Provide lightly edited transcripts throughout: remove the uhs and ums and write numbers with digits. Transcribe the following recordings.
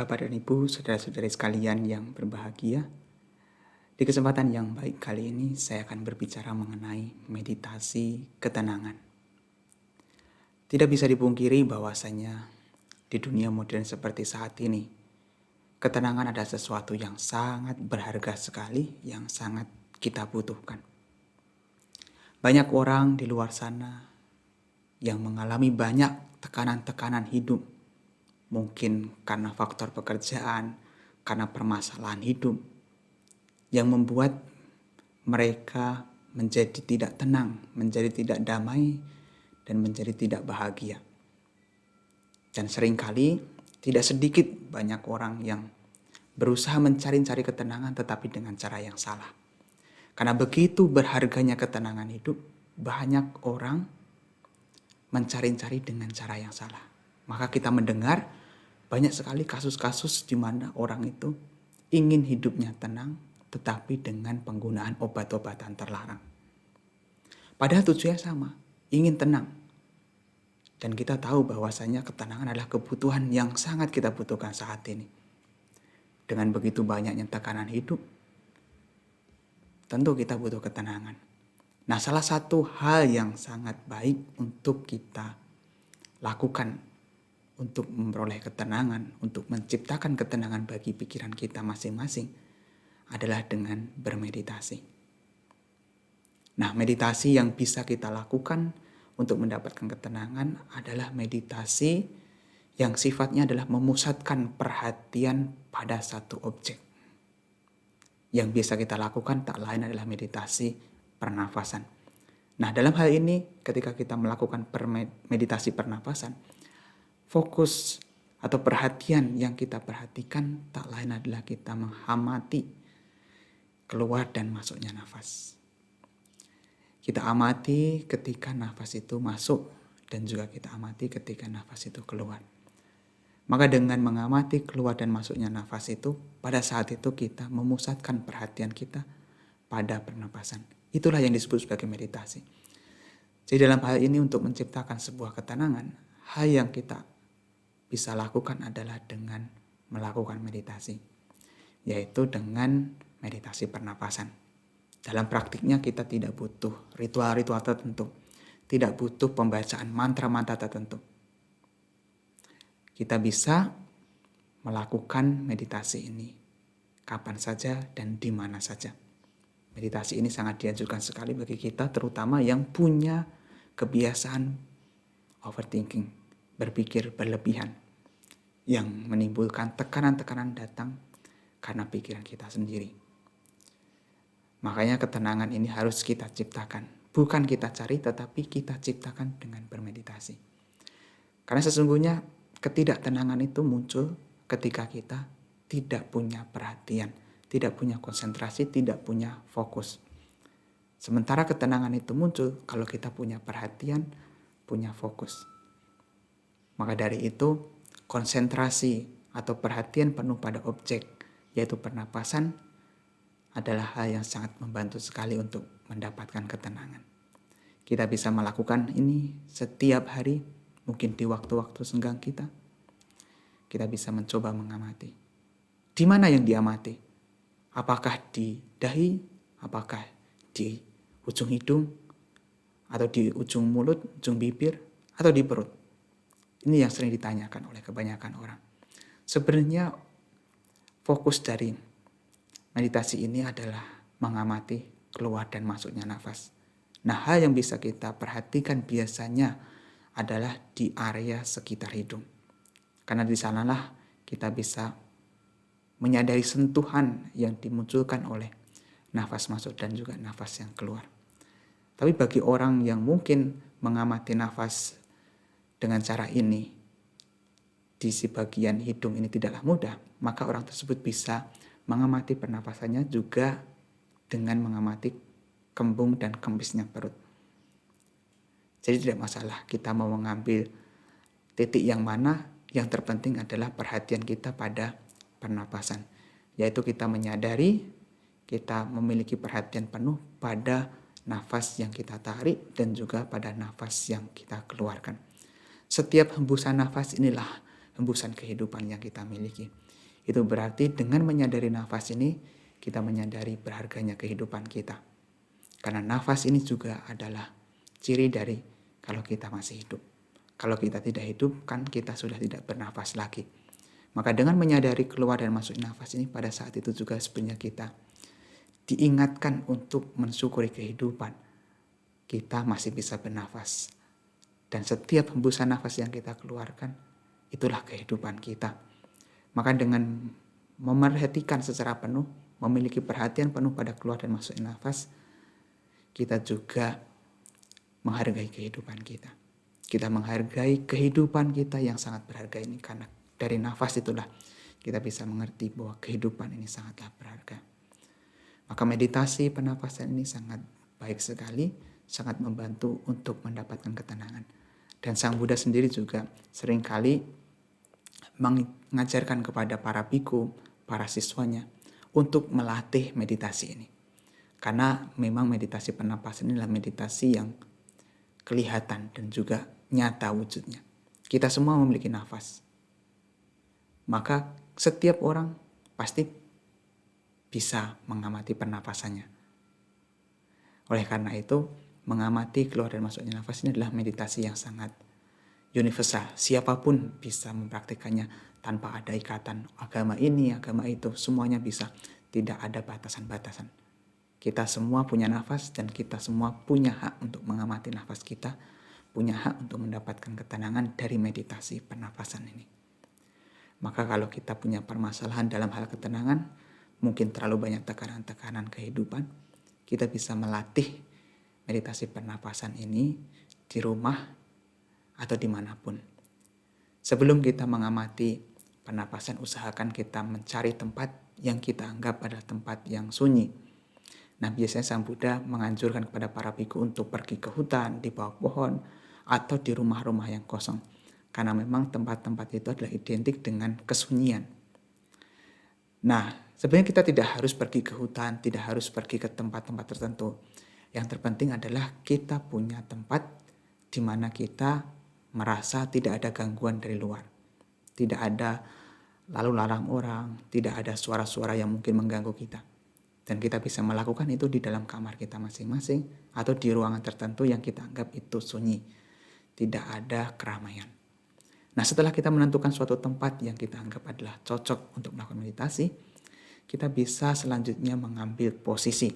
Bapak dan Ibu, saudara-saudari sekalian yang berbahagia, di kesempatan yang baik kali ini saya akan berbicara mengenai meditasi ketenangan. Tidak bisa dipungkiri bahwasanya di dunia modern seperti saat ini, ketenangan adalah sesuatu yang sangat berharga sekali, yang sangat kita butuhkan. Banyak orang di luar sana yang mengalami banyak tekanan-tekanan hidup, mungkin karena faktor pekerjaan, karena permasalahan hidup, yang membuat mereka menjadi tidak tenang, menjadi tidak damai, dan menjadi tidak bahagia. Dan seringkali tidak sedikit banyak orang yang berusaha mencari-cari ketenangan tetapi dengan cara yang salah. Karena begitu berharganya ketenangan hidup, banyak orang mencari-cari dengan cara yang salah. Maka kita mendengar banyak sekali kasus-kasus di mana orang itu ingin hidupnya tenang, tetapi dengan penggunaan obat-obatan terlarang. Padahal tujuannya sama, ingin tenang. Dan kita tahu bahwasanya ketenangan adalah kebutuhan yang sangat kita butuhkan saat ini. Dengan begitu banyaknya tekanan hidup, tentu kita butuh ketenangan. Nah, salah satu hal yang sangat baik untuk kita lakukan untuk memperoleh ketenangan, untuk menciptakan ketenangan bagi pikiran kita masing-masing adalah dengan bermeditasi. Nah, meditasi yang bisa kita lakukan untuk mendapatkan ketenangan adalah meditasi yang sifatnya adalah memusatkan perhatian pada satu objek. Yang bisa kita lakukan tak lain adalah meditasi pernafasan. Nah, dalam hal ini ketika kita melakukan meditasi pernafasan, fokus atau perhatian yang kita perhatikan tak lain adalah kita mengamati keluar dan masuknya nafas. Kita amati ketika nafas itu masuk dan juga kita amati ketika nafas itu keluar. Maka dengan mengamati keluar dan masuknya nafas itu, pada saat itu kita memusatkan perhatian kita pada pernapasan. Itulah yang disebut sebagai meditasi. Jadi dalam hal ini untuk menciptakan sebuah ketenangan, hal yang kita bisa lakukan adalah dengan melakukan meditasi, yaitu dengan meditasi pernapasan. Dalam praktiknya kita tidak butuh ritual-ritual tertentu, tidak butuh pembacaan mantra-mantra tertentu. Kita bisa melakukan meditasi ini kapan saja dan di mana saja. Meditasi ini sangat dianjurkan sekali bagi kita, terutama yang punya kebiasaan overthinking, berpikir berlebihan, yang menimbulkan tekanan-tekanan datang karena pikiran kita sendiri. Makanya ketenangan ini harus kita ciptakan. Bukan kita cari, tetapi kita ciptakan dengan bermeditasi. Karena sesungguhnya ketidaktenangan itu muncul ketika kita tidak punya perhatian, tidak punya konsentrasi, tidak punya fokus. Sementara ketenangan itu muncul kalau kita punya perhatian, punya fokus. Maka dari itu, konsentrasi atau perhatian penuh pada objek, yaitu pernapasan, adalah hal yang sangat membantu sekali untuk mendapatkan ketenangan. Kita bisa melakukan ini setiap hari, mungkin di waktu-waktu senggang kita. Kita bisa mencoba mengamati. Di mana yang diamati? Apakah di dahi? Apakah di ujung hidung? Atau di ujung mulut, ujung bibir? Atau di perut? Ini yang sering ditanyakan oleh kebanyakan orang. Sebenarnya fokus dari meditasi ini adalah mengamati keluar dan masuknya nafas. Nah, hal yang bisa kita perhatikan biasanya adalah di area sekitar hidung. Karena di sanalah kita bisa menyadari sentuhan yang dimunculkan oleh nafas masuk dan juga nafas yang keluar. Tapi bagi orang yang mungkin mengamati nafas dengan cara ini, di si bagian hidung ini tidaklah mudah, maka orang tersebut bisa mengamati pernapasannya juga dengan mengamati kembung dan kempisnya perut. Jadi tidak masalah kita mau mengambil titik yang mana, yang terpenting adalah perhatian kita pada pernapasan. Yaitu kita menyadari, kita memiliki perhatian penuh pada nafas yang kita tarik dan juga pada nafas yang kita keluarkan. Setiap hembusan nafas inilah hembusan kehidupan yang kita miliki. Itu berarti dengan menyadari nafas ini, kita menyadari berharganya kehidupan kita. Karena nafas ini juga adalah ciri dari kalau kita masih hidup. Kalau kita tidak hidup, kan kita sudah tidak bernafas lagi. Maka dengan menyadari keluar dan masuk nafas ini, pada saat itu juga sebenarnya kita diingatkan untuk mensyukuri kehidupan. Kita masih bisa bernafas. Dan setiap hembusan nafas yang kita keluarkan, itulah kehidupan kita. Maka dengan memerhatikan secara penuh, memiliki perhatian penuh pada keluar dan masuk nafas, kita juga menghargai kehidupan kita. Kita menghargai kehidupan kita yang sangat berharga ini, karena dari nafas itulah kita bisa mengerti bahwa kehidupan ini sangatlah berharga. Maka meditasi pernapasan ini sangat baik sekali, sangat membantu untuk mendapatkan ketenangan. Dan Sang Buddha sendiri juga seringkali mengajarkan kepada para biku, para siswanya untuk melatih meditasi ini. Karena memang meditasi pernapasan ini adalah meditasi yang kelihatan dan juga nyata wujudnya. Kita semua memiliki nafas. Maka setiap orang pasti bisa mengamati pernapasannya. Oleh karena itu, mengamati keluar dan masuknya nafas ini adalah meditasi yang sangat universal. Siapapun bisa mempraktikkannya tanpa ada ikatan agama ini, agama itu. Semuanya bisa. Tidak ada batasan-batasan. Kita semua punya nafas dan kita semua punya hak untuk mengamati nafas kita. Punya hak untuk mendapatkan ketenangan dari meditasi pernapasan ini. Maka kalau kita punya permasalahan dalam hal ketenangan, mungkin terlalu banyak tekanan-tekanan kehidupan, kita bisa melatih meditasi pernapasan ini di rumah atau dimanapun. Sebelum kita mengamati pernapasan, usahakan kita mencari tempat yang kita anggap adalah tempat yang sunyi. Nah, biasanya Sang Buddha menganjurkan kepada para biku untuk pergi ke hutan, di bawah pohon, atau di rumah-rumah yang kosong. Karena memang tempat-tempat itu adalah identik dengan kesunyian. Nah, sebenarnya kita tidak harus pergi ke hutan, tidak harus pergi ke tempat-tempat tertentu. Yang terpenting adalah kita punya tempat di mana kita merasa tidak ada gangguan dari luar. Tidak ada lalu lalang orang, tidak ada suara-suara yang mungkin mengganggu kita. Dan kita bisa melakukan itu di dalam kamar kita masing-masing atau di ruangan tertentu yang kita anggap itu sunyi. Tidak ada keramaian. Nah, setelah kita menentukan suatu tempat yang kita anggap adalah cocok untuk melakukan meditasi, kita bisa selanjutnya mengambil posisi.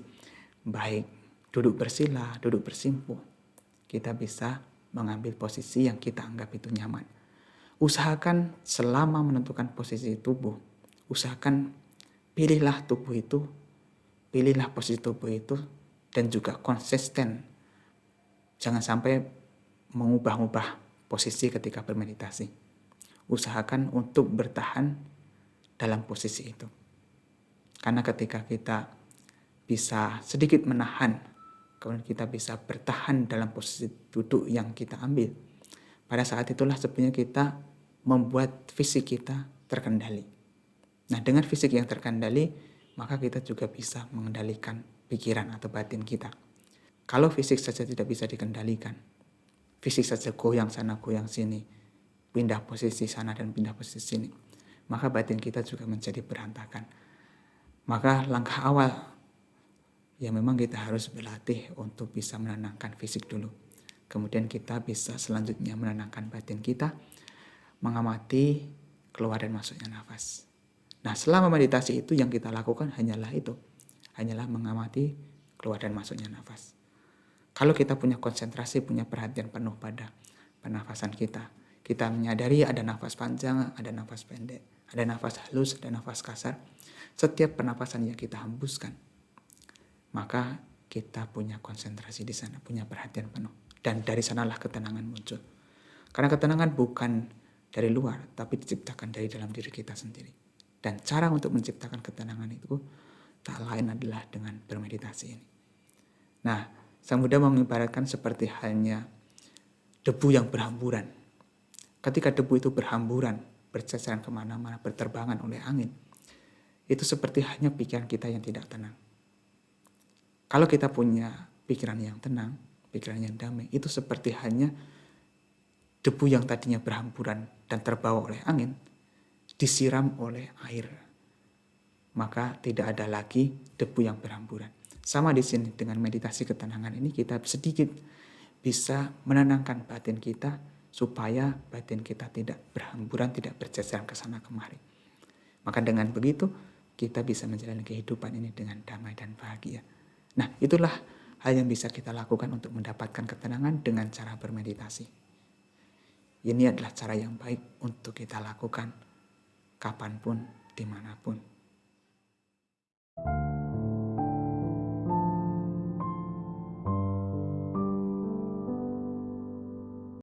Baik duduk bersila, duduk bersimpuh. Kita bisa mengambil posisi yang kita anggap itu nyaman. Usahakan selama menentukan posisi tubuh, usahakan pilihlah posisi tubuh itu dan juga konsisten. Jangan sampai mengubah-ubah posisi ketika bermeditasi. Usahakan untuk bertahan dalam posisi itu. Karena ketika kita bisa sedikit menahan, kemudian kita bisa bertahan dalam posisi duduk yang kita ambil, pada saat itulah sebenarnya kita membuat fisik kita terkendali. Nah, dengan fisik yang terkendali, maka kita juga bisa mengendalikan pikiran atau batin kita. Kalau fisik saja tidak bisa dikendalikan, fisik saja goyang sana goyang sini, pindah posisi sana dan pindah posisi sini, maka batin kita juga menjadi berantakan. Maka langkah awal ya memang kita harus berlatih untuk bisa menenangkan fisik dulu. Kemudian kita bisa selanjutnya menenangkan batin kita, mengamati keluar dan masuknya nafas. Nah, selama meditasi itu yang kita lakukan hanyalah mengamati keluar dan masuknya nafas. Kalau kita punya konsentrasi, punya perhatian penuh pada pernafasan kita, kita menyadari ada nafas panjang, ada nafas pendek, ada nafas halus, ada nafas kasar. Setiap pernafasan yang kita hembuskan, maka kita punya konsentrasi di sana, punya perhatian penuh. Dan dari sanalah ketenangan muncul. Karena ketenangan bukan dari luar, tapi diciptakan dari dalam diri kita sendiri. Dan cara untuk menciptakan ketenangan itu tak lain adalah dengan bermeditasi ini. Nah, Sang Buddha mengibaratkan seperti halnya debu yang berhamburan. Ketika debu itu berhamburan, berceceran kemana-mana, berterbangan oleh angin, itu seperti hanya pikiran kita yang tidak tenang. Kalau kita punya pikiran yang tenang, pikiran yang damai, itu seperti hanya debu yang tadinya berhamburan dan terbawa oleh angin, disiram oleh air. Maka tidak ada lagi debu yang berhamburan. Sama di sini dengan meditasi ketenangan ini kita sedikit bisa menenangkan batin kita supaya batin kita tidak berhamburan, tidak berceceran ke sana kemari. Maka dengan begitu kita bisa menjalani kehidupan ini dengan damai dan bahagia. Nah, itulah hal yang bisa kita lakukan untuk mendapatkan ketenangan dengan cara bermeditasi. Ini adalah cara yang baik untuk kita lakukan kapanpun, dimanapun.